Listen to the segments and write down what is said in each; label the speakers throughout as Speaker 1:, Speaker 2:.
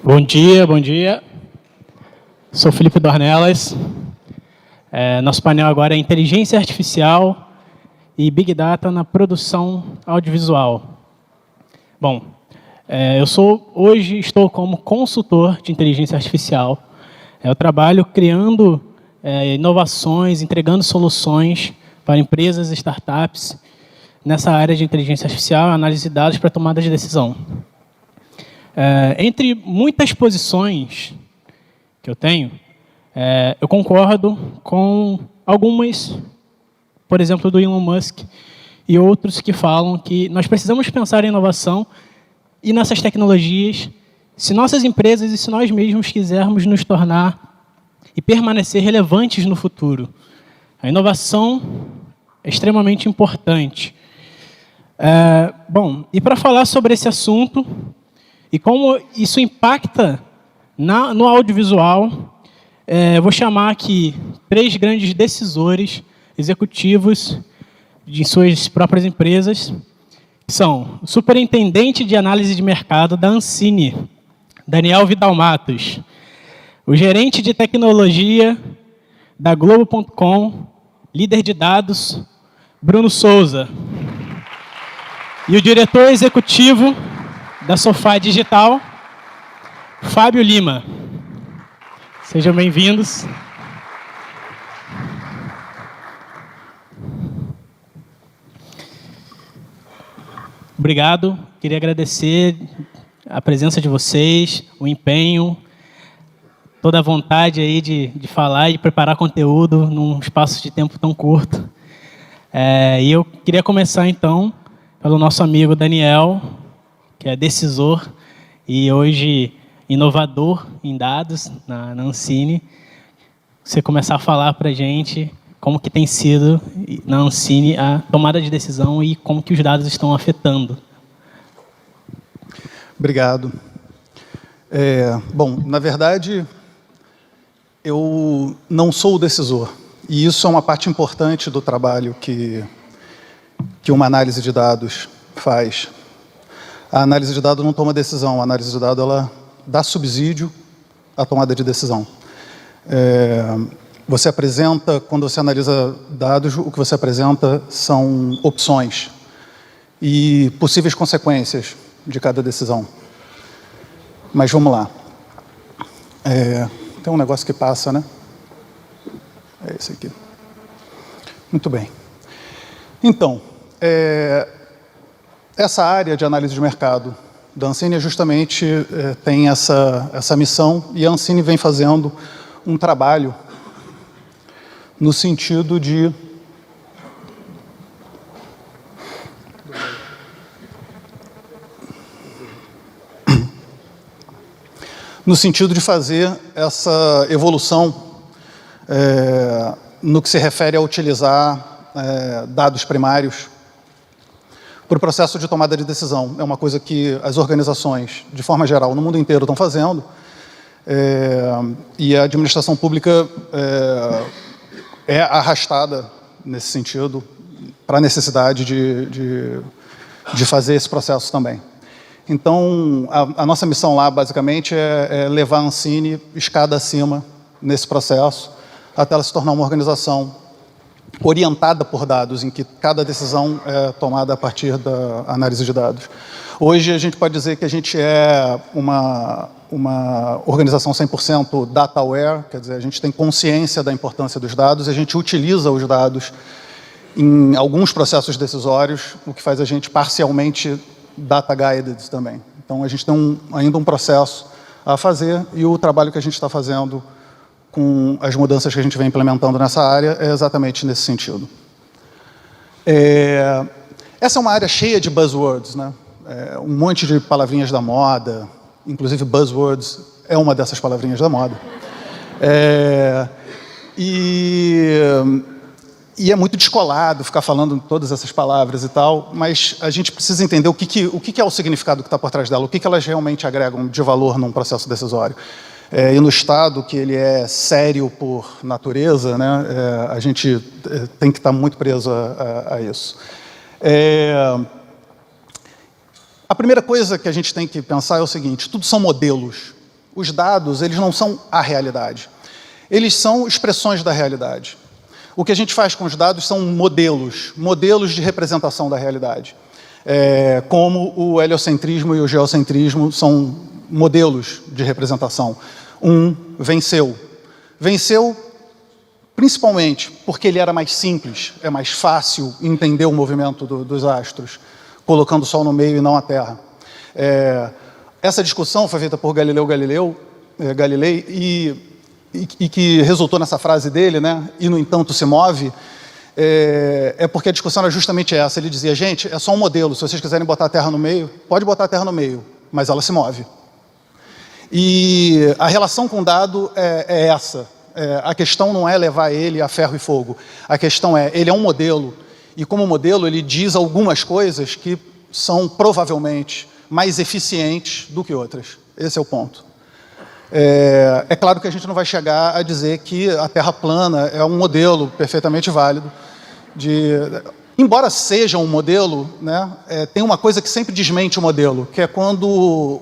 Speaker 1: Bom dia, bom dia. Sou Felipe Dornelas. Nosso painel agora é Inteligência Artificial e Big Data na produção audiovisual. Bom, hoje estou como consultor de inteligência artificial. Eu trabalho criando inovações, entregando soluções para empresas e startups nessa área de inteligência artificial, análise de dados para tomada de decisão. Entre muitas posições que eu tenho, eu concordo com algumas, por exemplo, do Elon Musk e outros que falam que nós precisamos pensar em inovação e nessas tecnologias se nossas empresas e se nós mesmos quisermos nos tornar e permanecer relevantes no futuro. A inovação é extremamente importante. Bom, e para falar sobre esse assunto e como isso impacta no audiovisual, eu vou chamar aqui 3 grandes decisores executivos de suas próprias empresas, que são o superintendente de análise de mercado da Ancine, Daniel Vidal Matos, o gerente de tecnologia da Globo.com, líder de dados, Bruno Souza, e o diretor executivo da Sofá Digital, Fábio Lima. Sejam bem-vindos. Obrigado. Queria agradecer a presença de vocês, o empenho, toda a vontade aí de falar e de preparar conteúdo num espaço de tempo tão curto. E eu queria começar, então, pelo nosso amigo Daniel, que é decisor e hoje inovador em dados na Ancine. Você começar a falar para a gente como que tem sido na Ancine a tomada de decisão e como que os dados estão afetando.
Speaker 2: Obrigado. Bom, na verdade, eu não sou o decisor. E isso é uma parte importante do trabalho que uma análise de dados faz. A análise de dados não toma decisão. A análise de dados ela dá subsídio à tomada de decisão. Você apresenta, quando você analisa dados, o que você apresenta são opções e possíveis consequências de cada decisão. Mas vamos lá. Tem um negócio que passa, né? É esse aqui. Muito bem. Então, essa área de análise de mercado da Ancine justamente tem essa missão, e a Ancine vem fazendo um trabalho no sentido de fazer essa evolução no que se refere a utilizar dados primários para o processo de tomada de decisão. É uma coisa que as organizações, de forma geral, no mundo inteiro estão fazendo, e a administração pública é arrastada nesse sentido para a necessidade de fazer esse processo também. Então, a nossa missão lá, basicamente, é levar a Ancine escada acima nesse processo, até ela se tornar uma organização orientada por dados, em que cada decisão é tomada a partir da análise de dados. Hoje, a gente pode dizer que a gente é uma organização 100% data-aware, quer dizer, a gente tem consciência da importância dos dados, e a gente utiliza os dados em alguns processos decisórios, o que faz a gente parcialmente data-guided também. Então, a gente tem ainda um processo a fazer, e o trabalho que a gente está fazendo com as mudanças que a gente vem implementando nessa área é exatamente nesse sentido. Essa é uma área cheia de buzzwords, né? Um monte de palavrinhas da moda, inclusive buzzwords é uma dessas palavrinhas da moda. E é muito descolado ficar falando todas essas palavras e tal, mas a gente precisa entender o que é o significado que está por trás dela, o que elas realmente agregam de valor num processo decisório. E no Estado, que ele é sério por natureza, né, a gente tem que estar muito preso a isso. A primeira coisa que a gente tem que pensar é o seguinte: tudo são modelos. Os dados, eles não são a realidade. Eles são expressões da realidade. O que a gente faz com os dados são modelos de representação da realidade. Como o heliocentrismo e o geocentrismo são modelos de representação. Um venceu. Venceu principalmente porque ele era mais simples, é mais fácil entender o movimento dos astros, colocando o Sol no meio e não a Terra. Essa discussão foi feita por Galilei e que resultou nessa frase dele, né? E, no entanto, se move, porque a discussão era justamente essa. Ele dizia, gente, é só um modelo, se vocês quiserem botar a Terra no meio, pode botar a Terra no meio, mas ela se move. E a relação com o dado é essa. A questão não é levar ele a ferro e fogo. A questão ele é um modelo, e como modelo ele diz algumas coisas que são provavelmente mais eficientes do que outras. Esse é o ponto. É claro que a gente não vai chegar a dizer que a Terra plana é um modelo perfeitamente válido. Embora seja um modelo, né, tem uma coisa que sempre desmente o modelo, que é quando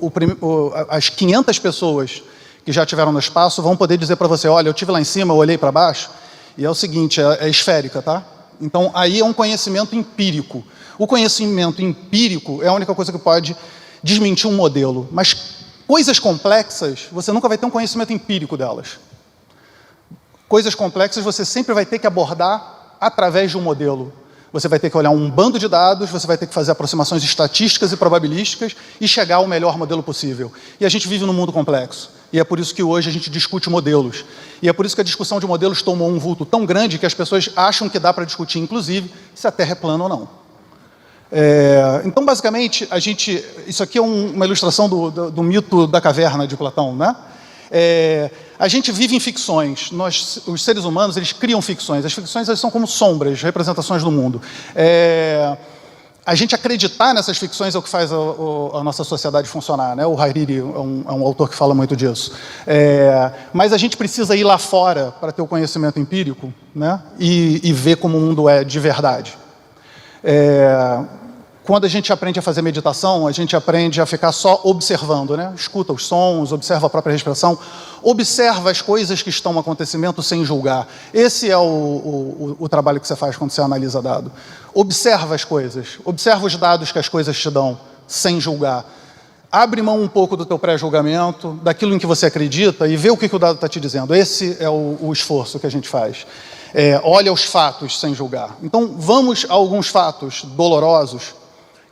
Speaker 2: as 500 pessoas que já estiveram no espaço vão poder dizer para você, olha, eu estive lá em cima, eu olhei para baixo, e é o seguinte, é esférica, tá? Então, aí é um conhecimento empírico. O conhecimento empírico é a única coisa que pode desmentir um modelo, mas coisas complexas, você nunca vai ter um conhecimento empírico delas. Coisas complexas você sempre vai ter que abordar através de um modelo. Você vai ter que olhar um bando de dados, você vai ter que fazer aproximações estatísticas e probabilísticas e chegar ao melhor modelo possível. E a gente vive num mundo complexo. E é por isso que hoje a gente discute modelos. E é por isso que a discussão de modelos tomou um vulto tão grande que as pessoas acham que dá para discutir, inclusive, se a Terra é plana ou não. Então, basicamente, isso aqui é uma ilustração do mito da caverna de Platão, né? A gente vive em ficções. Os seres humanos, eles criam ficções. As ficções, elas são como sombras, representações do mundo. A gente acreditar nessas ficções é o que faz a nossa sociedade funcionar, né? O Hariri é um autor que fala muito disso. Mas a gente precisa ir lá fora para ter o conhecimento empírico, né? E ver como o mundo é de verdade. Quando a gente aprende a fazer meditação, a gente aprende a ficar só observando, né? Escuta os sons, observa a própria respiração, observa as coisas que estão no acontecimento sem julgar. Esse é o trabalho que você faz quando você analisa dado. Observa as coisas, observa os dados que as coisas te dão, sem julgar. Abre mão um pouco do teu pré-julgamento, daquilo em que você acredita e vê o que o dado está te dizendo. Esse é o esforço que a gente faz. Olha os fatos sem julgar. Então, vamos a alguns fatos dolorosos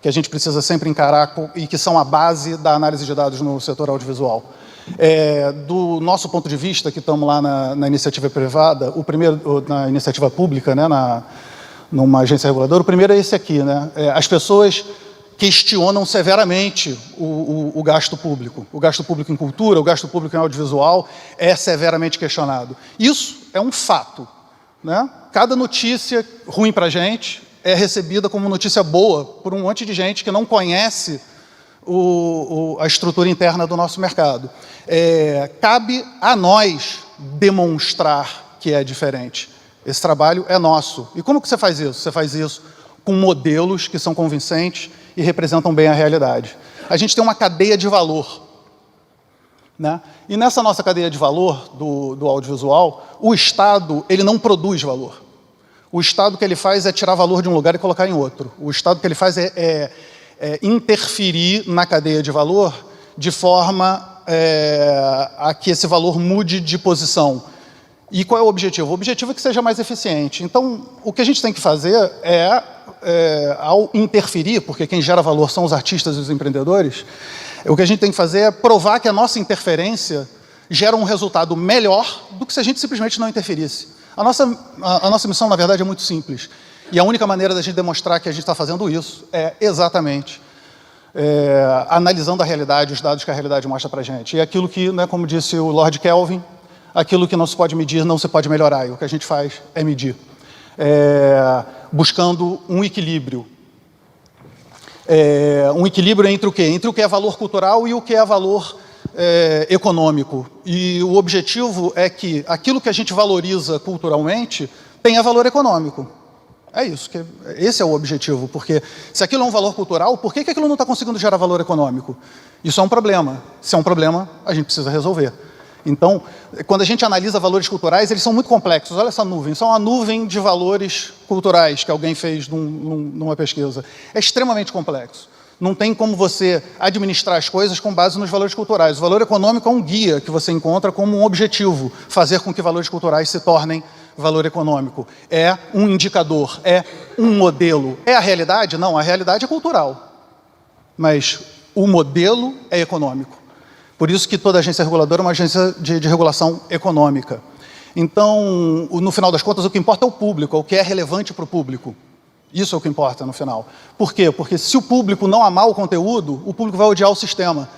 Speaker 2: que a gente precisa sempre encarar e que são a base da análise de dados no setor audiovisual. Do nosso ponto de vista, que estamos lá na iniciativa privada, na iniciativa pública, né, numa agência reguladora, o primeiro é esse aqui, né? As pessoas questionam severamente o gasto público. O gasto público em cultura, o gasto público em audiovisual é severamente questionado. Isso é um fato, né? Cada notícia ruim para a gente é recebida como notícia boa por um monte de gente que não conhece a estrutura interna do nosso mercado. Cabe a nós demonstrar que é diferente. Esse trabalho é nosso. E como que você faz isso? Você faz isso com modelos que são convincentes e representam bem a realidade. A gente tem uma cadeia de valor, né? E nessa nossa cadeia de valor do audiovisual, o Estado ele não produz valor. O Estado que ele faz é tirar valor de um lugar e colocar em outro. O Estado que ele faz é interferir na cadeia de valor de forma a que esse valor mude de posição. E qual é o objetivo? O objetivo é que seja mais eficiente. Então, o que a gente tem que fazer ao interferir, porque quem gera valor são os artistas e os empreendedores, o que a gente tem que fazer é provar que a nossa interferência gera um resultado melhor do que se a gente simplesmente não interferisse. A nossa missão, na verdade, é muito simples. E a única maneira da gente demonstrar que a gente está fazendo isso é exatamente analisando a realidade, os dados que a realidade mostra para a gente. E aquilo que, né, como disse o Lord Kelvin, aquilo que não se pode medir não se pode melhorar. E o que a gente faz é medir. Buscando um equilíbrio. Um equilíbrio entre o quê? Entre o que é valor cultural e o que é valor econômico. E o objetivo é que aquilo que a gente valoriza culturalmente tenha valor econômico. É isso, esse é o objetivo, porque se aquilo é um valor cultural, por que aquilo não está conseguindo gerar valor econômico? Isso é um problema. Se é um problema, a gente precisa resolver. Então, quando a gente analisa valores culturais, eles são muito complexos. Olha essa nuvem, isso é uma nuvem de valores culturais que alguém fez numa pesquisa. É extremamente complexo. Não tem como você administrar as coisas com base nos valores culturais. O valor econômico é um guia que você encontra como um objetivo, fazer com que valores culturais se tornem valor econômico. É um indicador, é um modelo. É a realidade? Não, a realidade é cultural. Mas o modelo é econômico. Por isso que toda agência reguladora é uma agência de regulação econômica. Então, no final das contas, o que importa é o público, é o que é relevante para o público. Isso é o que importa no final. Por quê? Porque se o público não amar o conteúdo, o público vai odiar o sistema.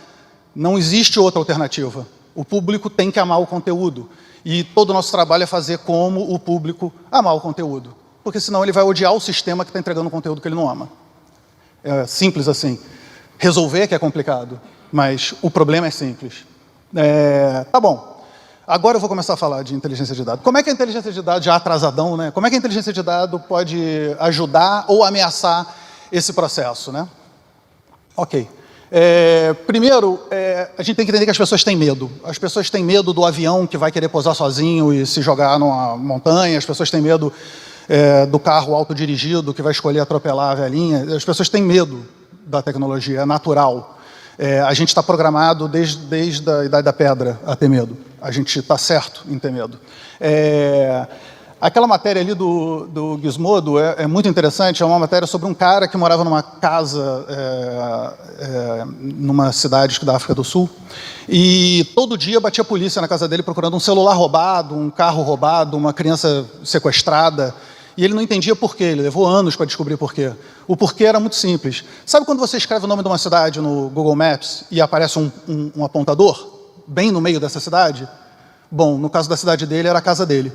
Speaker 2: Não existe outra alternativa. O público tem que amar o conteúdo. E todo o nosso trabalho é fazer como o público amar o conteúdo. Porque senão ele vai odiar o sistema que está entregando o conteúdo que ele não ama. É simples assim. Resolver que é complicado, mas o problema é simples. Tá bom. Agora eu vou começar a falar de inteligência de dados. Como é que a inteligência de dados, já atrasadão, né? Como é que a inteligência de dados pode ajudar ou ameaçar esse processo, né? Ok. Primeiro, a gente tem que entender que as pessoas têm medo. As pessoas têm medo do avião que vai querer pousar sozinho e se jogar numa montanha. As pessoas têm medo do carro autodirigido que vai escolher atropelar a velhinha. As pessoas têm medo da tecnologia, é natural. A gente está programado desde a Idade da Pedra a ter medo. A gente está certo em ter medo. Aquela matéria ali do Gizmodo é muito interessante, é uma matéria sobre um cara que morava numa casa numa cidade da África do Sul, e todo dia batia a polícia na casa dele procurando um celular roubado, um carro roubado, uma criança sequestrada, e ele não entendia por quê, ele levou anos para descobrir por quê. O porquê era muito simples. Sabe quando você escreve o nome de uma cidade no Google Maps e aparece um apontador bem no meio dessa cidade? Bom, no caso da cidade dele, era a casa dele.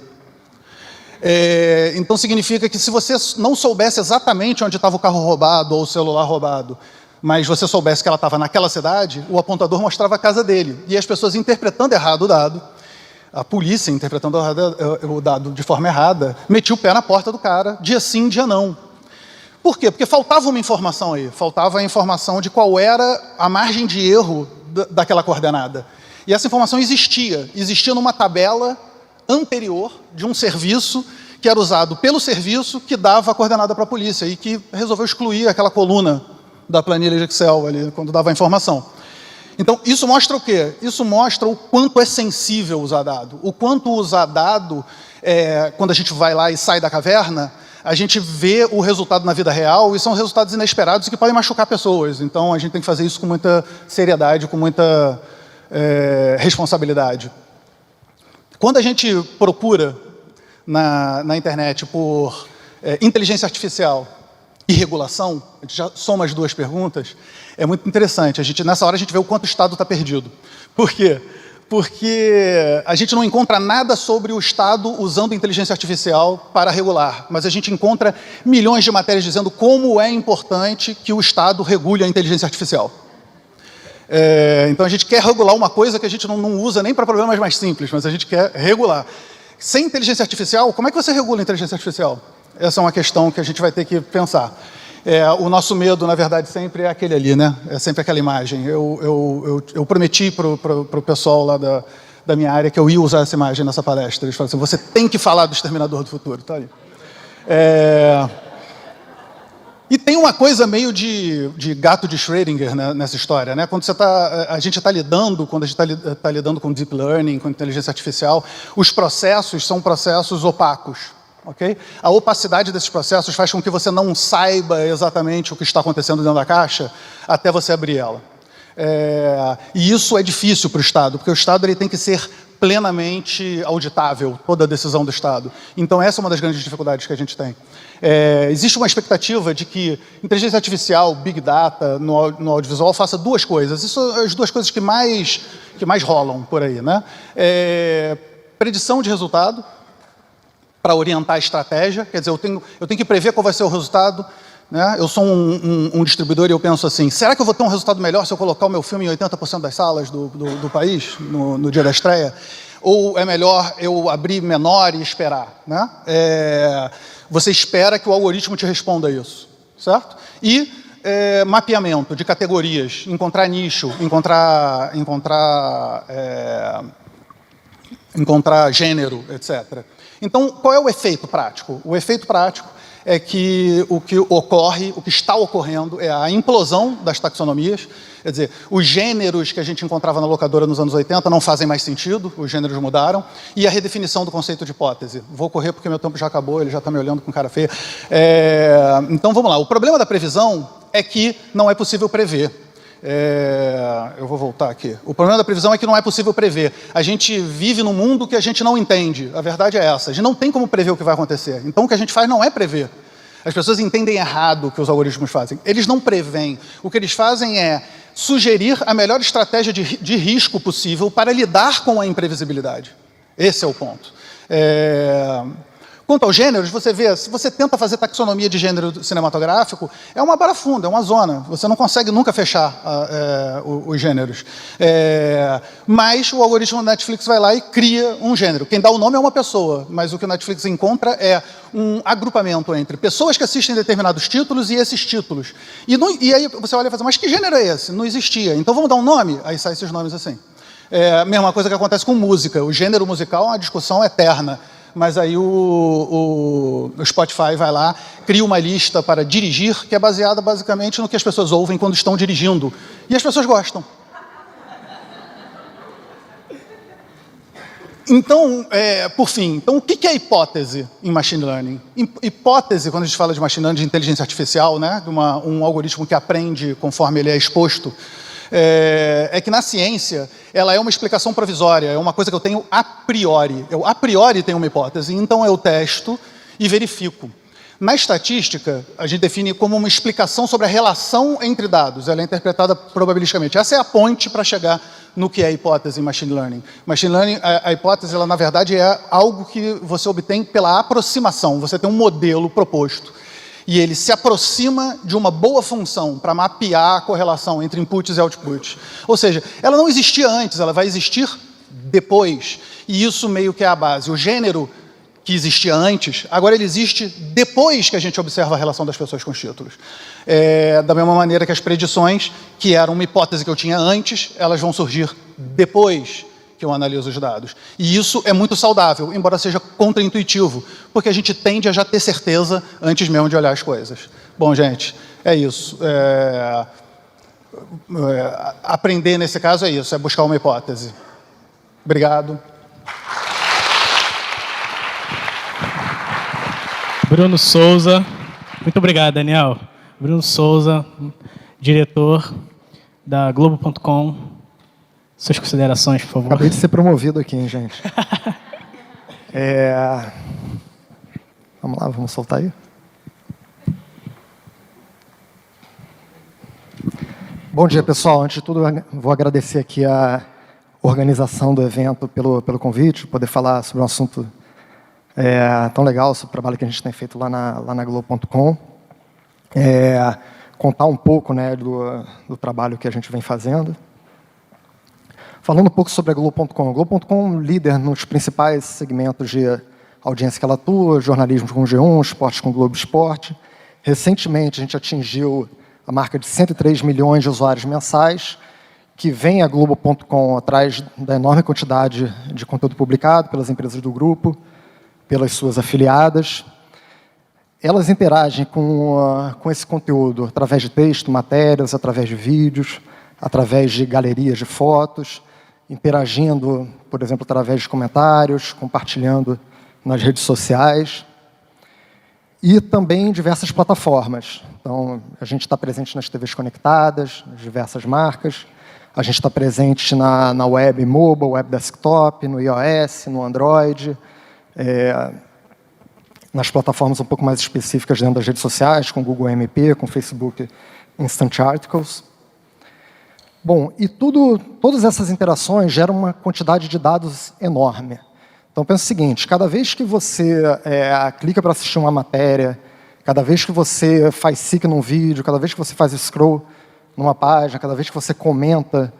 Speaker 2: Então significa que se você não soubesse exatamente onde estava o carro roubado ou o celular roubado, mas você soubesse que ela estava naquela cidade, o apontador mostrava a casa dele. E as pessoas interpretando errado o dado, a polícia interpretando o dado de forma errada, metia o pé na porta do cara, dia sim, dia não. Por quê? Porque faltava uma informação aí, faltava a informação de qual era a margem de erro daquela coordenada. E essa informação existia numa tabela anterior de um serviço que era usado pelo serviço que dava a coordenada para a polícia e que resolveu excluir aquela coluna da planilha de Excel ali, quando dava a informação. Então, isso mostra o quê? Isso mostra o quanto é sensível usar dado. O quanto usar dado, quando a gente vai lá e sai da caverna, a gente vê o resultado na vida real e são resultados inesperados que podem machucar pessoas. Então, a gente tem que fazer isso com muita seriedade, com muita responsabilidade. Quando a gente procura na internet por inteligência artificial e regulação, a gente já soma as duas perguntas, é muito interessante. Nessa hora a gente vê o quanto o Estado está perdido. Por quê? Porque a gente não encontra nada sobre o Estado usando inteligência artificial para regular, mas a gente encontra milhões de matérias dizendo como é importante que o Estado regule a inteligência artificial. Então a gente quer regular uma coisa que a gente não usa nem para problemas mais simples, mas a gente quer regular. Sem inteligência artificial, como é que você regula a inteligência artificial? Essa é uma questão que a gente vai ter que pensar. O nosso medo, na verdade, sempre é aquele ali, né? É sempre aquela imagem. Eu prometi para o pessoal lá da minha área que eu ia usar essa imagem nessa palestra. Eles falaram assim, você tem que falar do Exterminador do Futuro. Tá ali. E tem uma coisa meio de gato de Schrödinger, né, nessa história, né? Quando a gente está lidando com deep learning, com inteligência artificial, os processos são processos opacos, ok? A opacidade desses processos faz com que você não saiba exatamente o que está acontecendo dentro da caixa até você abrir ela. E isso é difícil para o Estado, porque o Estado ele tem que ser plenamente auditável, toda a decisão do Estado. Então essa é uma das grandes dificuldades que a gente tem. Existe uma expectativa de que inteligência artificial, Big Data, no audiovisual, faça duas coisas. Isso são as duas coisas que mais rolam por aí, né? Predição de resultado, para orientar a estratégia. Quer dizer, eu tenho que prever qual vai ser o resultado. Né? Eu sou um distribuidor e eu penso assim, será que eu vou ter um resultado melhor se eu colocar o meu filme em 80% das salas do país, no dia da estreia? Ou é melhor eu abrir menor e esperar? Né? você espera que o algoritmo te responda isso, certo? E mapeamento de categorias, encontrar nicho, encontrar gênero, etc. Então, qual é o efeito prático? O efeito prático é que o que está ocorrendo é a implosão das taxonomias. Quer dizer, os gêneros que a gente encontrava na locadora nos anos 80 não fazem mais sentido, os gêneros mudaram, e a redefinição do conceito de hipótese. Vou correr porque meu tempo já acabou, ele já está me olhando com cara feia. Então, vamos lá. O problema da previsão é que não é possível prever. Eu vou voltar aqui. O problema da previsão é que não é possível prever. A gente vive num mundo que a gente não entende. A verdade é essa. A gente não tem como prever o que vai acontecer. Então, o que a gente faz não é prever. As pessoas entendem errado o que os algoritmos fazem. Eles não preveem. O que eles fazem é sugerir a melhor estratégia de risco possível para lidar com a imprevisibilidade. Esse é o ponto. Quanto aos gêneros, você vê, se você tenta fazer taxonomia de gênero cinematográfico, é uma barafunda, é uma zona. Você não consegue nunca fechar os gêneros. Mas o algoritmo da Netflix vai lá e cria um gênero. Quem dá o nome é uma pessoa, mas o que o Netflix encontra é um agrupamento entre pessoas que assistem determinados títulos e esses títulos. E aí você olha e fala, mas que gênero é esse? Não existia. Então vamos dar um nome? Aí saem esses nomes assim. A mesma coisa que acontece com música. O gênero musical é uma discussão eterna. Mas aí o Spotify vai lá, cria uma lista para dirigir, que é baseada basicamente no que as pessoas ouvem quando estão dirigindo. E as pessoas gostam. Então, por fim, então, o que é hipótese em machine learning? Hipótese, quando a gente fala de machine learning, de inteligência artificial, né, de um algoritmo que aprende conforme ele é exposto, é que na ciência ela é uma explicação provisória, é uma coisa que eu tenho a priori. Eu a priori tenho uma hipótese, então eu testo e verifico. Na estatística, a gente define como uma explicação sobre a relação entre dados. Ela é interpretada probabilisticamente. Essa é a ponte para chegar no que é hipótese em machine learning. Machine learning, a hipótese, ela na verdade é algo que você obtém pela aproximação. Você tem um modelo proposto. E ele se aproxima de uma boa função para mapear a correlação entre inputs e outputs. Ou seja, ela não existia antes, ela vai existir depois. E isso meio que é a base. O gênero que existia antes, agora ele existe depois que a gente observa a relação das pessoas com os títulos. Da mesma maneira que as predições, que eram uma hipótese que eu tinha antes, elas vão surgir depois que eu analiso os dados. E isso é muito saudável, embora seja contraintuitivo, porque a gente tende a já ter certeza antes mesmo de olhar as coisas. Bom, gente, é isso. Aprender, nesse caso, é isso, é buscar uma hipótese. Obrigado.
Speaker 1: Bruno Souza. Muito obrigado, Daniel. Bruno Souza, diretor da Globo.com. Suas considerações, por favor.
Speaker 3: Acabei de ser promovido aqui, hein, gente. Vamos lá, vamos soltar aí. Bom dia, pessoal. Antes de tudo, vou agradecer aqui a organização do evento pelo convite, poder falar sobre um assunto tão legal, sobre o trabalho que a gente tem feito lá na Globo.com. Contar um pouco, né, do trabalho que a gente vem fazendo. Falando um pouco sobre a Globo.com. A Globo.com, líder nos principais segmentos de audiência que ela atua, jornalismo com G1, esportes com Globo Esporte. Recentemente, a gente atingiu a marca de 103 milhões de usuários mensais, que vem a Globo.com atrás da enorme quantidade de conteúdo publicado pelas empresas do grupo, pelas suas afiliadas. Elas interagem com esse conteúdo através de texto, matérias, através de vídeos, através de galerias de fotos, interagindo, por exemplo, através de comentários, compartilhando nas redes sociais e também em diversas plataformas. Então, a gente está presente nas TVs conectadas, nas diversas marcas, a gente está presente na web mobile, web desktop, no iOS, no Android, nas plataformas um pouco mais específicas dentro das redes sociais, com Google MP, com Facebook Instant Articles. Bom, e todas essas interações geram uma quantidade de dados enorme. Então, pensa o seguinte, cada vez que você clica para assistir uma matéria, cada vez que você faz seek num vídeo, cada vez que você faz scroll numa página, cada vez que você comenta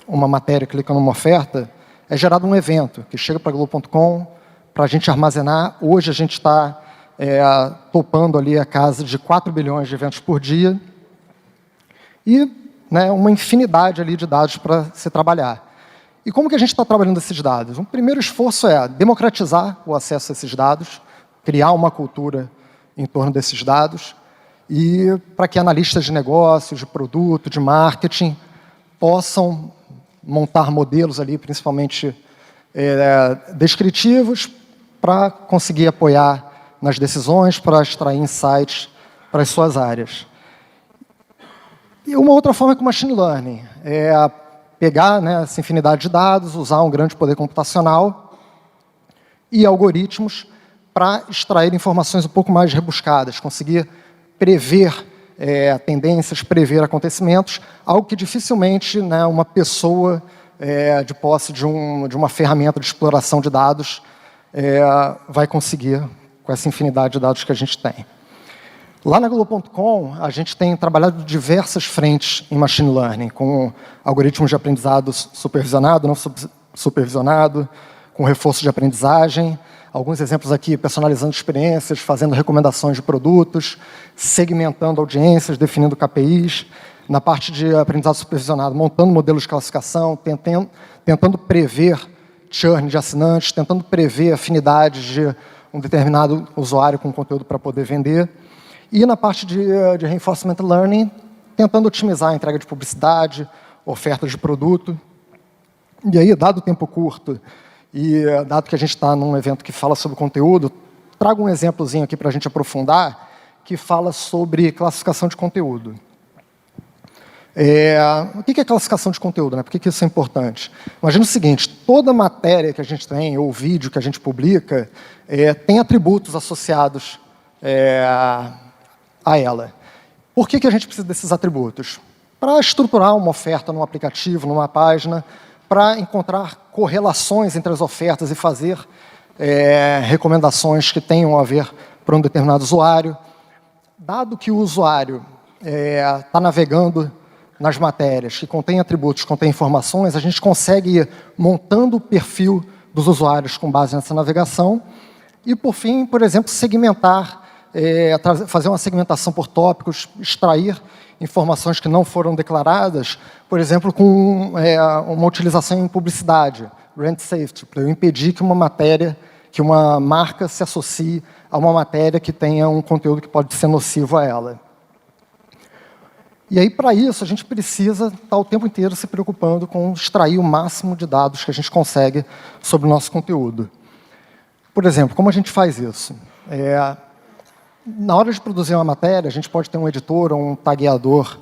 Speaker 3: uma matéria, clica numa oferta, é gerado um evento que chega para a Globo.com, para a gente armazenar. Hoje a gente está topando ali a casa de 4 bilhões de eventos por dia e, né, uma infinidade ali de dados para se trabalhar. E como que a gente está trabalhando esses dados? Um primeiro esforço é democratizar o acesso a esses dados, criar uma cultura em torno desses dados, e para que analistas de negócios, de produto, de marketing, possam montar modelos ali, principalmente descritivos, para conseguir apoiar nas decisões, para extrair insights para as suas áreas. E uma outra forma é com machine learning, pegar, né, essa infinidade de dados, usar um grande poder computacional e algoritmos para extrair informações um pouco mais rebuscadas, conseguir prever tendências, prever acontecimentos, algo que dificilmente, né, uma pessoa de posse de uma ferramenta de exploração de dados vai conseguir com essa infinidade de dados que a gente tem. Lá na Globo.com, a gente tem trabalhado diversas frentes em machine learning, com algoritmos de aprendizado supervisionado, não supervisionado, com reforço de aprendizagem. Alguns exemplos aqui, personalizando experiências, fazendo recomendações de produtos, segmentando audiências, definindo KPIs. Na parte de aprendizado supervisionado, montando modelos de classificação, tentando prever churn de assinantes, tentando prever afinidades de um determinado usuário com conteúdo para poder vender. E na parte de reinforcement learning, tentando otimizar a entrega de publicidade, ofertas de produto. E aí, dado o tempo curto, e dado que a gente está num evento que fala sobre conteúdo, trago um exemplozinho aqui para a gente aprofundar, que fala sobre classificação de conteúdo. O que é classificação de conteúdo, né? Por que isso é importante? Imagina o seguinte, toda matéria que a gente tem, ou vídeo que a gente publica, tem atributos associados a ela. Por que a gente precisa desses atributos? Para estruturar uma oferta num aplicativo, numa página, para encontrar correlações entre as ofertas e fazer recomendações que tenham a ver para um determinado usuário. Dado que o usuário está navegando nas matérias que contêm atributos, contêm informações, a gente consegue ir montando o perfil dos usuários com base nessa navegação e, por fim, por exemplo, segmentar, fazer uma segmentação por tópicos, extrair informações que não foram declaradas, por exemplo, com uma utilização em publicidade, brand safety, para eu impedir que uma marca se associe a uma matéria que tenha um conteúdo que pode ser nocivo a ela. E aí, para isso, a gente precisa estar o tempo inteiro se preocupando com extrair o máximo de dados que a gente consegue sobre o nosso conteúdo. Por exemplo, como a gente faz isso? Na hora de produzir uma matéria, a gente pode ter um editor ou um tagueador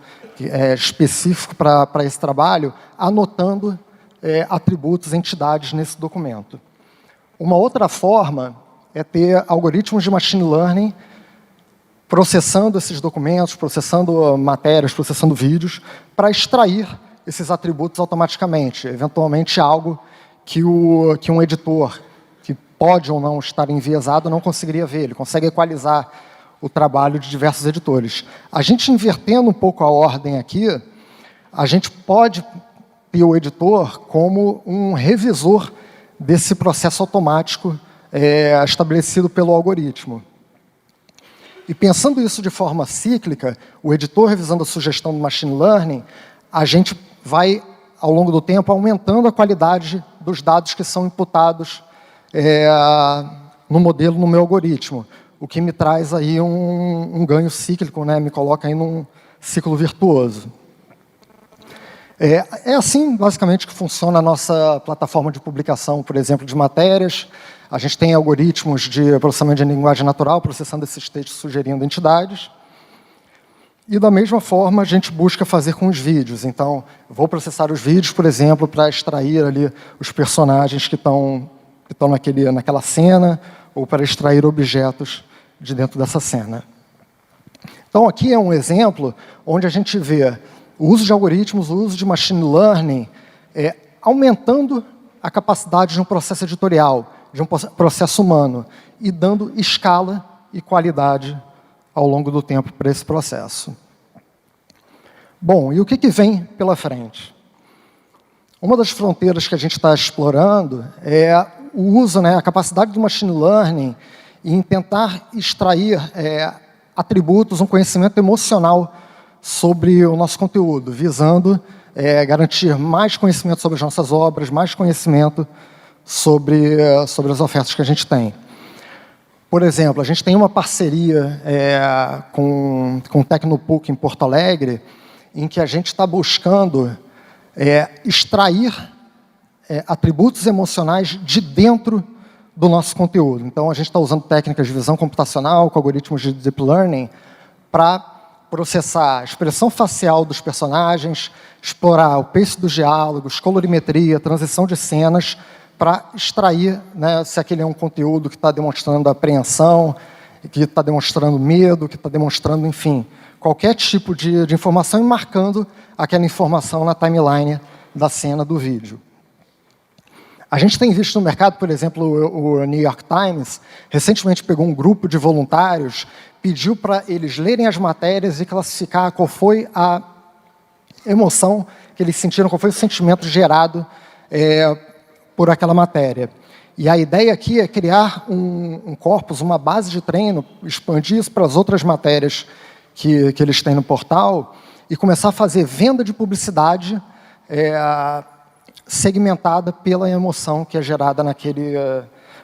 Speaker 3: específico para esse trabalho, anotando atributos, entidades nesse documento. Uma outra forma é ter algoritmos de machine learning processando esses documentos, processando matérias, processando vídeos, para extrair esses atributos automaticamente, eventualmente algo que um editor, que pode ou não estar enviesado, não conseguiria ver. Ele consegue equalizar o trabalho de diversos editores. A gente invertendo um pouco a ordem aqui, a gente pode ter o editor como um revisor desse processo automático estabelecido pelo algoritmo. E pensando isso de forma cíclica, o editor revisando a sugestão do machine learning, a gente vai, ao longo do tempo, aumentando a qualidade dos dados que são imputados no modelo, no meu algoritmo, o que me traz aí um ganho cíclico, né? Me coloca aí num ciclo virtuoso. É assim, basicamente, que funciona a nossa plataforma de publicação, por exemplo, de matérias. A gente tem algoritmos de processamento de linguagem natural, processando esses textos, sugerindo entidades. E, da mesma forma, a gente busca fazer com os vídeos. Então, vou processar os vídeos, por exemplo, para extrair ali os personagens que estão naquela cena, ou para extrair objetos de dentro dessa cena. Então, aqui é um exemplo onde a gente vê o uso de algoritmos, o uso de machine learning, aumentando a capacidade de um processo editorial, de um processo humano, e dando escala e qualidade ao longo do tempo para esse processo. Bom, e o que vem pela frente? Uma das fronteiras que a gente está explorando é o uso, né, a capacidade do machine learning em tentar extrair atributos, um conhecimento emocional sobre o nosso conteúdo, visando garantir mais conhecimento sobre as nossas obras, mais conhecimento sobre as ofertas que a gente tem. Por exemplo, a gente tem uma parceria com o Tecnopuc em Porto Alegre, em que a gente está buscando extrair atributos emocionais de dentro do nosso conteúdo. Então, a gente está usando técnicas de visão computacional, com algoritmos de deep learning, para processar a expressão facial dos personagens, explorar o pace dos diálogos, colorimetria, transição de cenas, para extrair, né, se aquele é um conteúdo que está demonstrando apreensão, que está demonstrando medo, que está demonstrando, enfim, qualquer tipo de informação e marcando aquela informação na timeline da cena do vídeo. A gente tem visto no mercado, por exemplo, o New York Times recentemente pegou um grupo de voluntários, pediu para eles lerem as matérias e classificar qual foi a emoção que eles sentiram, qual foi o sentimento gerado por aquela matéria. E a ideia aqui é criar um corpus, uma base de treino, expandir isso para as outras matérias que eles têm no portal e começar a fazer venda de publicidade segmentada pela emoção que é gerada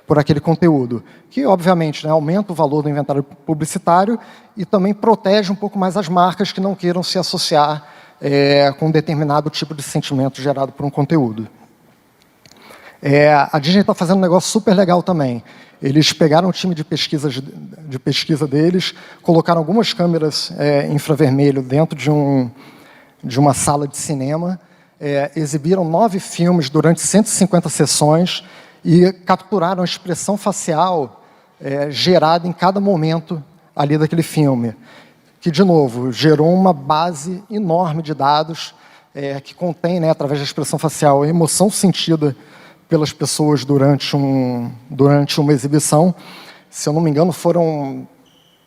Speaker 3: por aquele conteúdo, que, obviamente, né, aumenta o valor do inventário publicitário e também protege um pouco mais as marcas que não queiram se associar com um determinado tipo de sentimento gerado por um conteúdo. A Disney está fazendo um negócio super legal também. Eles pegaram o time de pesquisa deles, colocaram algumas câmeras infravermelho dentro de uma sala de cinema, exibiram 9 filmes durante 150 sessões e capturaram a expressão facial gerada em cada momento ali daquele filme, que, de novo, gerou uma base enorme de dados que contém, né, através da expressão facial, a emoção sentida pelas pessoas durante uma exibição. Se eu não me engano, foram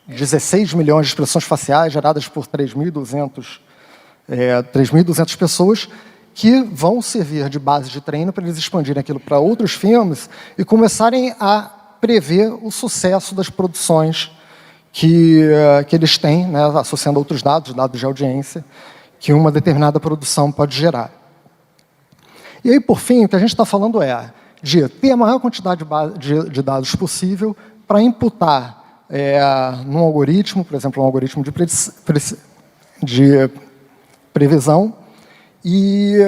Speaker 3: 16 milhões de expressões faciais geradas por 3.200 pessoas, que vão servir de base de treino para eles expandirem aquilo para outros filmes e começarem a prever o sucesso das produções que eles têm, né, associando outros dados de audiência, que uma determinada produção pode gerar. E aí, por fim, o que a gente está falando é de ter a maior quantidade de dados possível para imputar num algoritmo, por exemplo, um algoritmo de previsão, e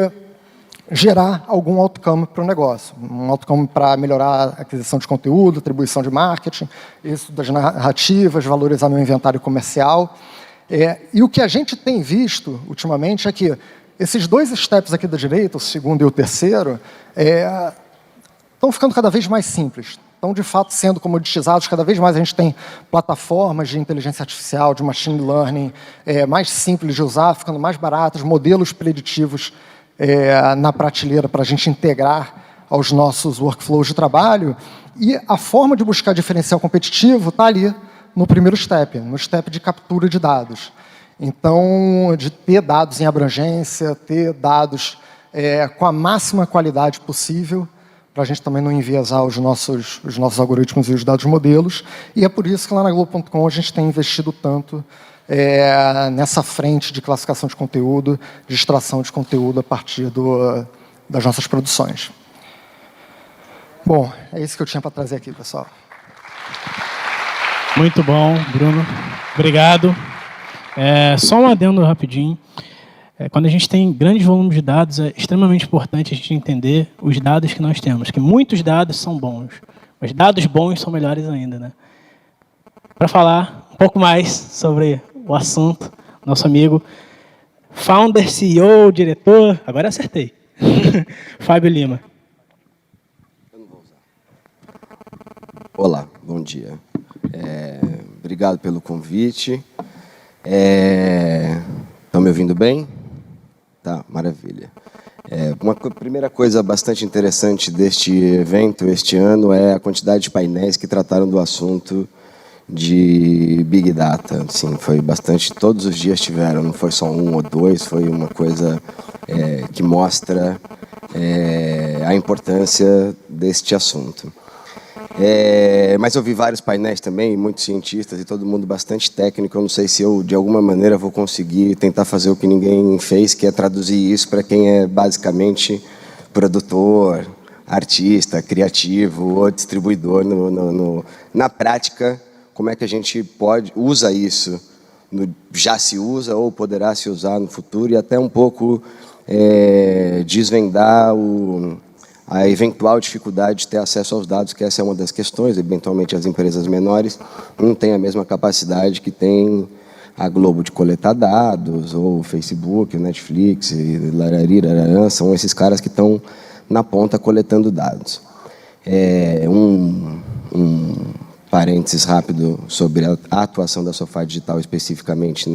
Speaker 3: gerar algum outcome para o negócio. Um outcome para melhorar a aquisição de conteúdo, atribuição de marketing, isso das narrativas, valorizar meu inventário comercial. E o que a gente tem visto, ultimamente, é que esses 2 steps aqui da direita, o segundo e o terceiro, estão ficando cada vez mais simples. Estão, de fato, sendo comoditizados. Cada vez mais a gente tem plataformas de inteligência artificial, de machine learning, mais simples de usar, ficando mais baratas, modelos preditivos na prateleira para a gente integrar aos nossos workflows de trabalho. E a forma de buscar diferencial competitivo está ali no primeiro step, no step de captura de dados. Então, de ter dados em abrangência, ter dados com a máxima qualidade possível, para a gente também não enviesar os nossos algoritmos e os dados modelos. E é por isso que lá na Globo.com a gente tem investido tanto nessa frente de classificação de conteúdo, de extração de conteúdo a partir das nossas produções. Bom, é isso que eu tinha para trazer aqui, pessoal.
Speaker 1: Muito bom, Bruno. Obrigado. Só um adendo rapidinho. Quando a gente tem grande volume de dados, é extremamente importante a gente entender os dados que nós temos, que muitos dados são bons, mas dados bons são melhores ainda, né? Para falar um pouco mais sobre o assunto, nosso amigo, founder, CEO, diretor, agora eu acertei, Fábio Lima.
Speaker 4: Olá, bom dia. Obrigado pelo convite. Estão me ouvindo bem? Tá, maravilha. Uma primeira coisa bastante interessante deste evento, este ano, é a quantidade de painéis que trataram do assunto de Big Data. Sim, foi bastante, todos os dias tiveram, não foi só 1 ou 2, foi uma coisa que mostra a importância deste assunto. Mas eu vi vários painéis também, muitos cientistas e todo mundo bastante técnico. Eu não sei se eu, de alguma maneira, vou conseguir tentar fazer o que ninguém fez, que é traduzir isso para quem é basicamente produtor, artista, criativo ou distribuidor. Na prática, como é que a gente usa isso? Já se usa ou poderá se usar no futuro, e até um pouco desvendar a eventual dificuldade de ter acesso aos dados, que essa é uma das questões. Eventualmente, as empresas menores não têm a mesma capacidade que tem a Globo de coletar dados, ou o Facebook, o Netflix, são esses caras que estão na ponta coletando dados. Um parênteses rápido sobre a atuação da Sofá Digital especificamente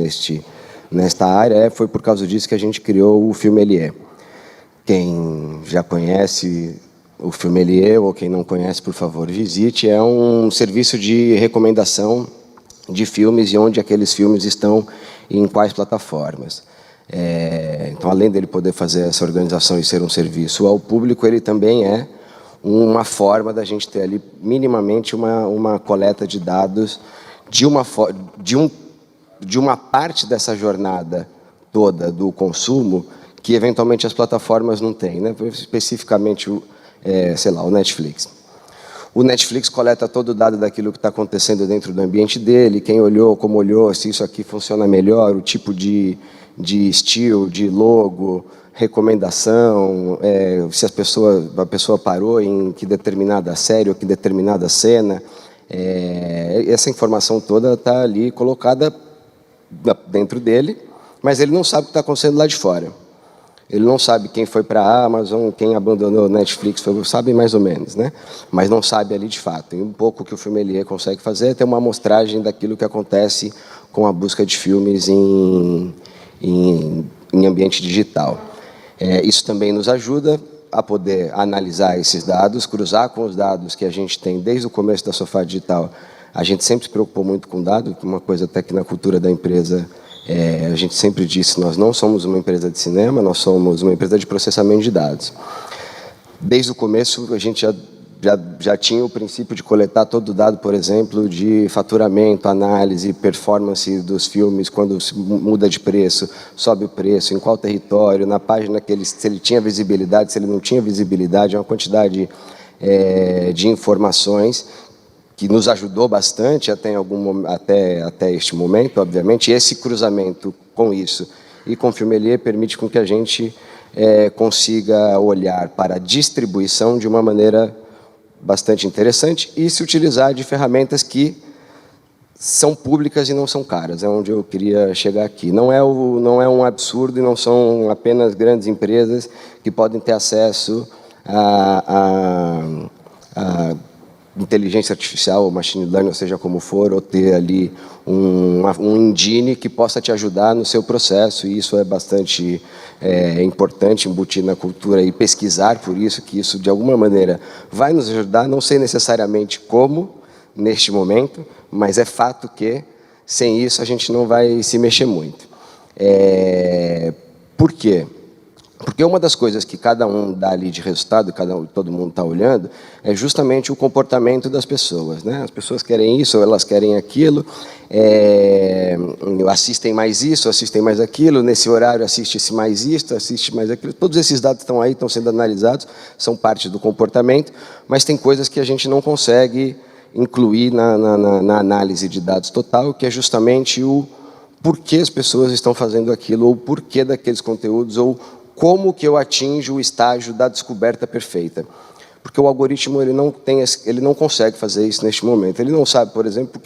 Speaker 4: nesta área, foi por causa disso que a gente criou o Filmelier. Quem já conhece o Filmelier, ou quem não conhece, por favor, visite. É um serviço de recomendação de filmes e onde aqueles filmes estão e em quais plataformas. Então, além dele poder fazer essa organização e ser um serviço ao público, ele também é uma forma da gente ter ali minimamente uma coleta de dados de uma parte dessa jornada toda do consumo que eventualmente as plataformas não têm, né? Especificamente sei lá, o Netflix. O Netflix coleta todo o dado daquilo que está acontecendo dentro do ambiente dele, quem olhou, como olhou, se isso aqui funciona melhor, o tipo de estilo, de logo, recomendação, se a pessoa parou em que determinada série ou que determinada cena. Essa informação toda está ali colocada dentro dele, mas ele não sabe o que está acontecendo lá de fora. Ele não sabe quem foi para a Amazon, quem abandonou o Netflix, sabe mais ou menos, né? Mas não sabe ali de fato. E um pouco o que o Filmelier consegue fazer é ter uma amostragem daquilo que acontece com a busca de filmes em ambiente digital. Isso também nos ajuda a poder analisar esses dados, cruzar com os dados que a gente tem desde o começo da Sofá Digital. A gente sempre se preocupou muito com dados, uma coisa até que na cultura da empresa a gente sempre disse: nós não somos uma empresa de cinema, nós somos uma empresa de processamento de dados. Desde o começo, a gente já tinha o princípio de coletar todo o dado, por exemplo, de faturamento, análise, performance dos filmes, quando se muda de preço, sobe o preço, em qual território, na página se ele tinha visibilidade, se ele não tinha visibilidade, uma quantidade de informações que nos ajudou bastante até este momento, obviamente. E esse cruzamento com isso e com o Filmelier permite com que a gente consiga olhar para a distribuição de uma maneira bastante interessante e se utilizar de ferramentas que são públicas e não são caras. É onde eu queria chegar aqui. Não é um absurdo e não são apenas grandes empresas que podem ter acesso a inteligência artificial ou machine learning, ou seja como for, ou ter ali um engine que possa te ajudar no seu processo, e isso é bastante importante embutir na cultura e pesquisar por isso, que isso de alguma maneira vai nos ajudar, não sei necessariamente como neste momento, mas é fato que sem isso a gente não vai se mexer muito. Por quê? Porque uma das coisas que cada um dá ali de resultado, todo mundo está olhando, é justamente o comportamento das pessoas, né? As pessoas querem isso, ou elas querem aquilo, assistem mais isso, assistem mais aquilo, nesse horário assiste-se mais isto, assiste mais aquilo. Todos esses dados estão aí, estão sendo analisados, são parte do comportamento, mas tem coisas que a gente não consegue incluir na análise de dados total, que é justamente o porquê as pessoas estão fazendo aquilo, ou o porquê daqueles conteúdos, ou como que eu atinjo o estágio da descoberta perfeita. Porque o algoritmo ele não consegue fazer isso neste momento. Ele não sabe, por exemplo,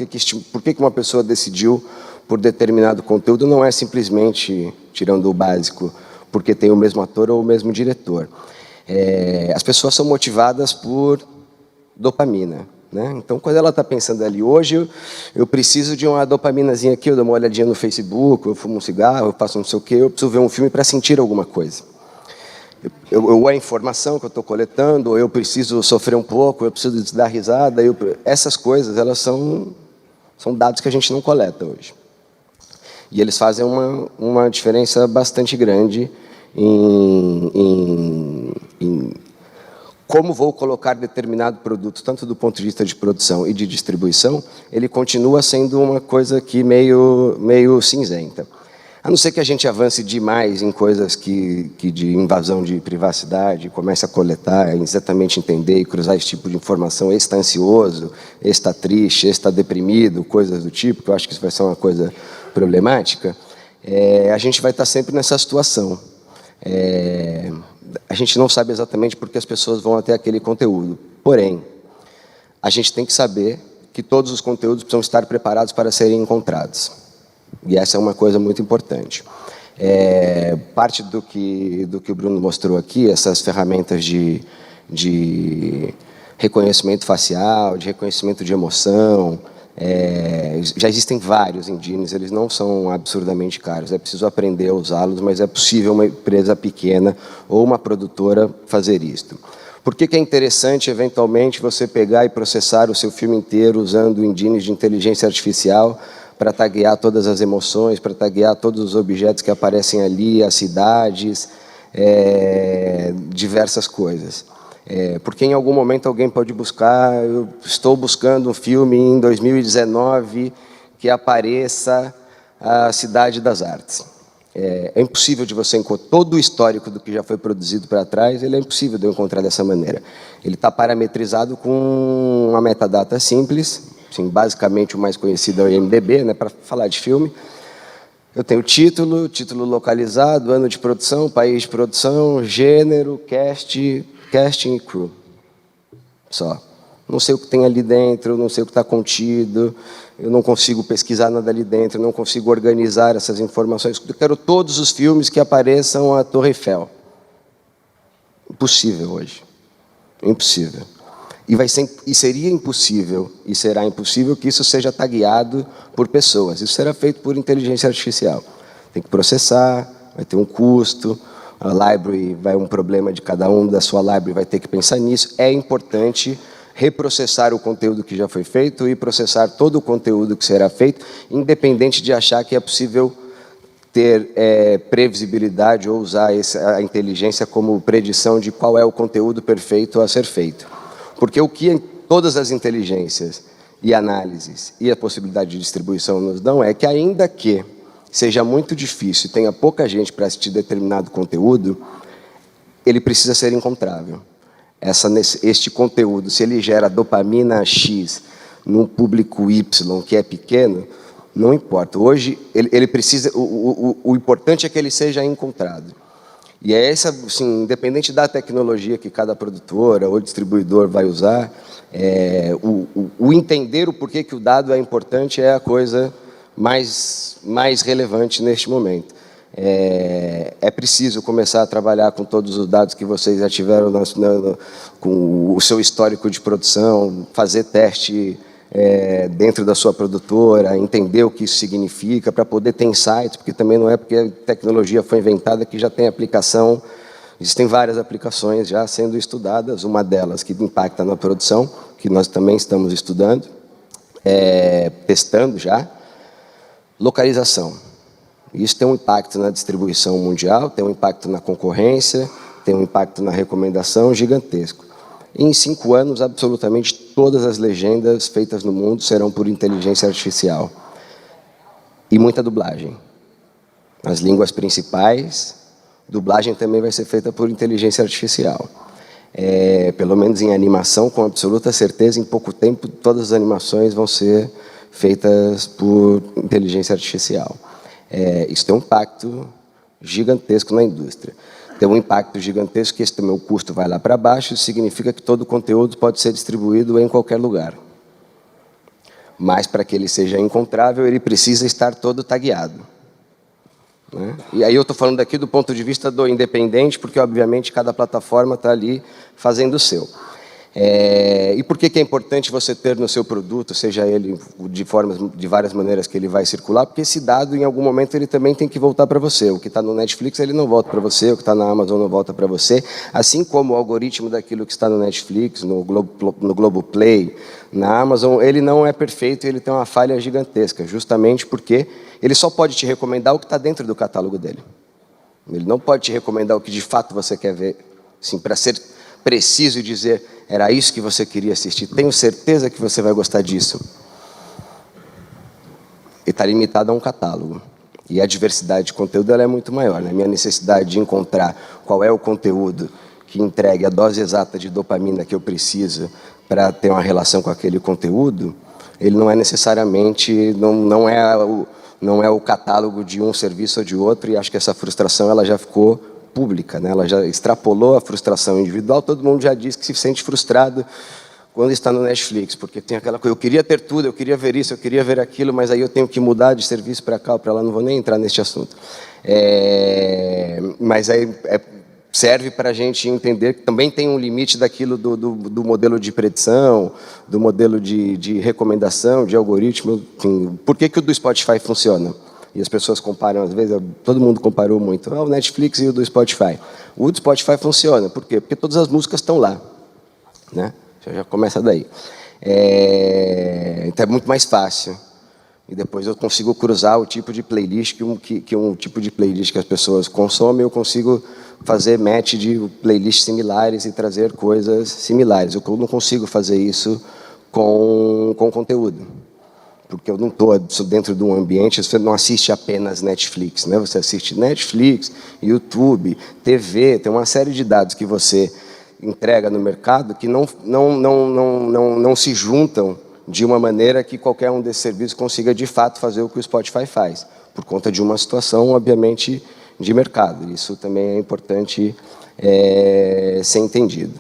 Speaker 4: por que uma pessoa decidiu por determinado conteúdo. Não é simplesmente, tirando o básico, porque tem o mesmo ator ou o mesmo diretor. As pessoas são motivadas por dopamina, né? Então, quando ela está pensando ali, hoje eu preciso de uma dopaminazinha aqui, eu dou uma olhadinha no Facebook, eu fumo um cigarro, eu faço não sei o quê, eu preciso ver um filme para sentir alguma coisa. Ou a informação que eu estou coletando, ou eu preciso sofrer um pouco, eu preciso dar risada. Essas coisas, elas são dados que a gente não coleta hoje. E eles fazem uma diferença bastante grande em como vou colocar determinado produto, tanto do ponto de vista de produção e de distribuição, ele continua sendo uma coisa aqui meio cinzenta. A não ser que a gente avance demais em coisas que de invasão de privacidade, comece a coletar, exatamente entender e cruzar esse tipo de informação, esse está ansioso, esse está triste, esse está deprimido, coisas do tipo, que eu acho que isso vai ser uma coisa problemática, a gente vai estar sempre nessa situação. A gente não sabe exatamente por que as pessoas vão até aquele conteúdo. Porém, a gente tem que saber que todos os conteúdos precisam estar preparados para serem encontrados. E essa é uma coisa muito importante. Parte do que o Bruno mostrou aqui, essas ferramentas de reconhecimento facial, de reconhecimento de emoção, já existem vários engines, eles não são absurdamente caros, é preciso aprender a usá-los, mas é possível uma empresa pequena ou uma produtora fazer isto. Por que é interessante, eventualmente, você pegar e processar o seu filme inteiro usando engines de inteligência artificial para taguear todas as emoções, para taguear todos os objetos que aparecem ali, as cidades, diversas coisas? Porque em algum momento alguém pode buscar, eu estou buscando um filme em 2019 que apareça a Cidade das Artes. É impossível de você encontrar todo o histórico do que já foi produzido para trás, ele é impossível de eu encontrar dessa maneira. Ele está parametrizado com uma metadata simples, assim, basicamente o mais conhecido é o IMDb, né, para falar de filme. Eu tenho título localizado, ano de produção, país de produção, gênero, casting e crew. Só. Não sei o que tem ali dentro, não sei o que está contido, eu não consigo pesquisar nada ali dentro, não consigo organizar essas informações. Eu quero todos os filmes que apareçam a Torre Eiffel. Impossível hoje. Impossível. E seria impossível, e será impossível que isso seja tagueado por pessoas. Isso será feito por inteligência artificial. Tem que processar, vai ter um custo, a library vai um problema de cada um da sua library, vai ter que pensar nisso. É importante reprocessar o conteúdo que já foi feito e processar todo o conteúdo que será feito, independente de achar que é possível ter previsibilidade ou usar a inteligência como predição de qual é o conteúdo perfeito a ser feito. Porque o que todas as inteligências e análises e a possibilidade de distribuição nos dão é que, ainda que seja muito difícil, tenha pouca gente para assistir determinado conteúdo, ele precisa ser encontrável. Este conteúdo, se ele gera dopamina X num público Y que é pequeno, não importa. Hoje, ele precisa. O importante é que ele seja encontrado. E é essa, assim, independente da tecnologia que cada produtora ou distribuidor vai usar, o entender o porquê que o dado é importante é a coisa mais relevante neste momento. É preciso começar a trabalhar com todos os dados que vocês já tiveram com o seu histórico de produção, fazer teste dentro da sua produtora, entender o que isso significa, para poder ter insights, porque também não é porque a tecnologia foi inventada que já tem aplicação. Existem várias aplicações já sendo estudadas, uma delas que impacta na produção, que nós também estamos estudando, testando já. Localização. Isso tem um impacto na distribuição mundial, tem um impacto na concorrência, tem um impacto na recomendação gigantesco. Em 5 anos, absolutamente todas as legendas feitas no mundo serão por inteligência artificial. E muita dublagem. As línguas principais, dublagem também vai ser feita por inteligência artificial. Pelo menos em animação, com absoluta certeza, em pouco tempo, todas as animações vão ser feitas por inteligência artificial. Isso tem um impacto gigantesco na indústria. Tem um impacto gigantesco que esse também, o custo vai lá para baixo, isso significa que todo o conteúdo pode ser distribuído em qualquer lugar. Mas, para que ele seja encontrável, ele precisa estar todo tagueado. Né? E aí eu estou falando aqui do ponto de vista do independente, porque, obviamente, cada plataforma está ali fazendo o seu. E por que é importante você ter no seu produto, seja ele de várias maneiras que ele vai circular? Porque esse dado, em algum momento, ele também tem que voltar para você. O que está no Netflix, ele não volta para você, o que está na Amazon não volta para você. Assim como o algoritmo daquilo que está no Netflix, no Globoplay, na Amazon, ele não é perfeito, ele tem uma falha gigantesca, justamente porque ele só pode te recomendar o que está dentro do catálogo dele. Ele não pode te recomendar o que de fato você quer ver, assim, preciso e dizer, era isso que você queria assistir, tenho certeza que você vai gostar disso. E está limitado a um catálogo. E a diversidade de conteúdo ela é muito maior. Né? A minha necessidade de encontrar qual é o conteúdo que entregue a dose exata de dopamina que eu preciso para ter uma relação com aquele conteúdo, ele não é necessariamente, não é o catálogo de um serviço ou de outro, e acho que essa frustração ela já ficou pública, né? Ela já extrapolou a frustração individual, todo mundo já diz que se sente frustrado quando está no Netflix, porque tem aquela coisa, eu queria ter tudo, eu queria ver isso, eu queria ver aquilo, mas aí eu tenho que mudar de serviço para cá ou para lá, não vou nem entrar neste assunto. Mas aí serve para a gente entender que também tem um limite daquilo do modelo de predição, do modelo de recomendação, de algoritmo, enfim. Por que o do Spotify funciona? E as pessoas comparam, às vezes, todo mundo comparou muito, o Netflix e o do Spotify. O do Spotify funciona, por quê? Porque todas as músicas estão lá, né? Já começa daí. Então é muito mais fácil. E depois eu consigo cruzar o tipo de playlist que um tipo de playlist que as pessoas consomem, eu consigo fazer match de playlists similares e trazer coisas similares. Eu não consigo fazer isso com conteúdo. Porque eu não estou dentro de um ambiente, você não assiste apenas Netflix, né? Você assiste Netflix, YouTube, TV, tem uma série de dados que você entrega no mercado que não se juntam de uma maneira que qualquer um desses serviços consiga, de fato, fazer o que o Spotify faz, por conta de uma situação, obviamente, de mercado. Isso também é importante ser entendido.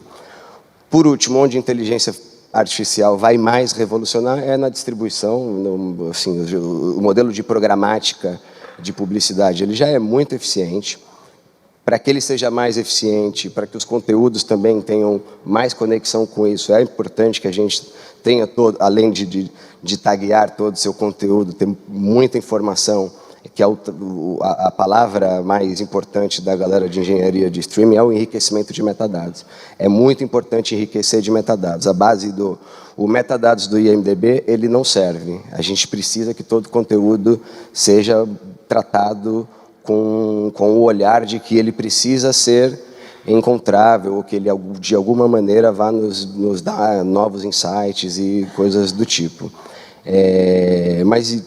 Speaker 4: Por último, onde a inteligência artificial vai mais revolucionar é na distribuição. Assim, o modelo de programática de publicidade ele já é muito eficiente. Para que ele seja mais eficiente, para que os conteúdos também tenham mais conexão com isso, é importante que a gente tenha, além de taguear todo o seu conteúdo, ter muita informação, que é a palavra mais importante da galera de engenharia de streaming é o enriquecimento de metadados. É muito importante enriquecer de metadados. A base o metadados do IMDb, ele não serve. A gente precisa que todo conteúdo seja tratado com o olhar de que ele precisa ser encontrável, ou que ele, de alguma maneira, vá nos dar novos insights e coisas do tipo. Mas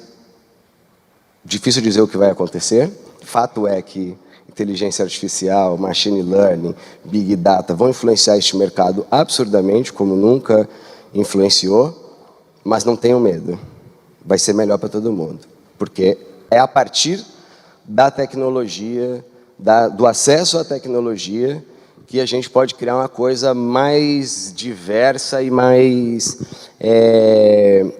Speaker 4: difícil dizer o que vai acontecer. Fato é que inteligência artificial, machine learning, big data vão influenciar este mercado absurdamente, como nunca influenciou, mas não tenham medo. Vai ser melhor para todo mundo, porque é a partir da tecnologia, do acesso à tecnologia, que a gente pode criar uma coisa mais diversa e mais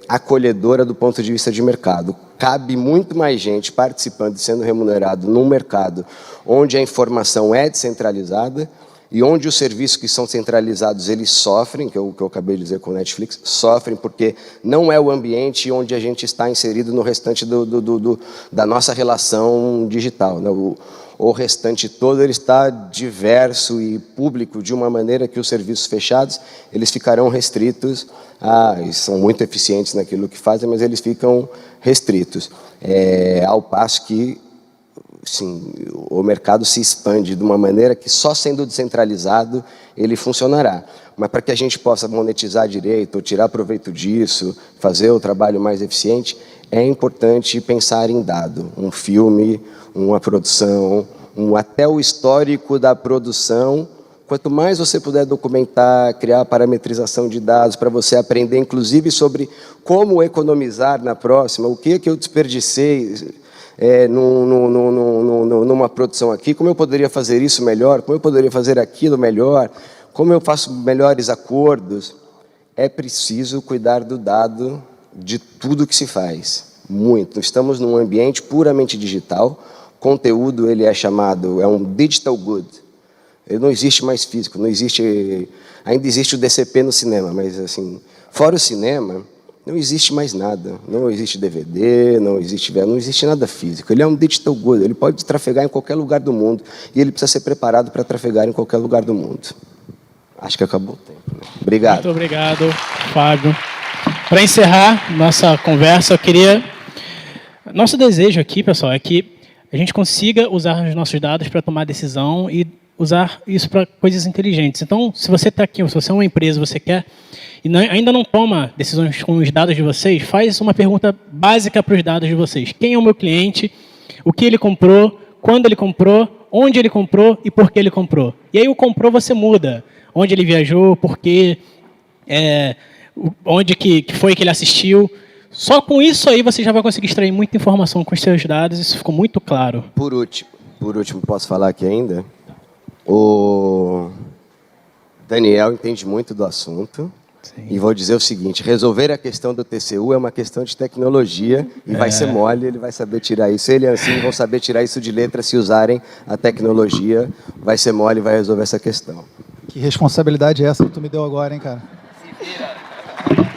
Speaker 4: acolhedora do ponto de vista de mercado. Cabe muito mais gente participando e sendo remunerado num mercado onde a informação é descentralizada e onde os serviços que são centralizados, eles sofrem, que é o que eu acabei de dizer com o Netflix, sofrem porque não é o ambiente onde a gente está inserido no restante da nossa relação digital, né? O restante todo ele está diverso e público de uma maneira que os serviços fechados eles ficarão restritos, eles são muito eficientes naquilo que fazem, mas eles ficam restritos. Ao passo que sim, o mercado se expande de uma maneira que só sendo descentralizado ele funcionará. Mas para que a gente possa monetizar direito, ou tirar proveito disso, fazer o trabalho mais eficiente, é importante pensar em dado. Um filme, uma produção, até o histórico da produção. Quanto mais você puder documentar, criar parametrização de dados para você aprender, inclusive, sobre como economizar na próxima, o que eu desperdicei numa produção aqui, como eu poderia fazer isso melhor, como eu poderia fazer aquilo melhor, como eu faço melhores acordos. É preciso cuidar do dado de tudo que se faz, muito. Estamos num ambiente puramente digital, conteúdo ele é um digital good, ele não existe mais físico, ainda existe o DCP no cinema, mas assim, fora o cinema, não existe mais nada, não existe DVD, não existe nada físico. Ele é um digital good, ele pode trafegar em qualquer lugar do mundo e ele precisa ser preparado para trafegar em qualquer lugar do mundo. Acho que acabou o tempo. Né? Obrigado.
Speaker 1: Muito obrigado, Fábio. Para encerrar nossa conversa, nosso desejo aqui, pessoal, é que a gente consiga usar os nossos dados para tomar decisão e usar isso para coisas inteligentes. Então, se você está aqui, se você é uma empresa, você quer e ainda não toma decisões com os dados de vocês, faz uma pergunta básica para os dados de vocês. Quem é o meu cliente? O que ele comprou? Quando ele comprou? Onde ele comprou e por que ele comprou? E aí o comprou você muda. Onde ele viajou, por quê, onde que foi que ele assistiu. Só com isso aí você já vai conseguir extrair muita informação com os seus dados, isso ficou muito claro.
Speaker 4: Por último, posso falar aqui ainda? O Daniel entende muito do assunto. Sim. E vou dizer o seguinte, resolver a questão do TCU é uma questão de tecnologia e vai ser mole, ele vai saber tirar isso. Ele e assim vão saber tirar isso de letra se usarem a tecnologia, vai ser mole e vai resolver essa questão.
Speaker 2: Que responsabilidade é essa que tu me deu agora, hein, cara? Se vira.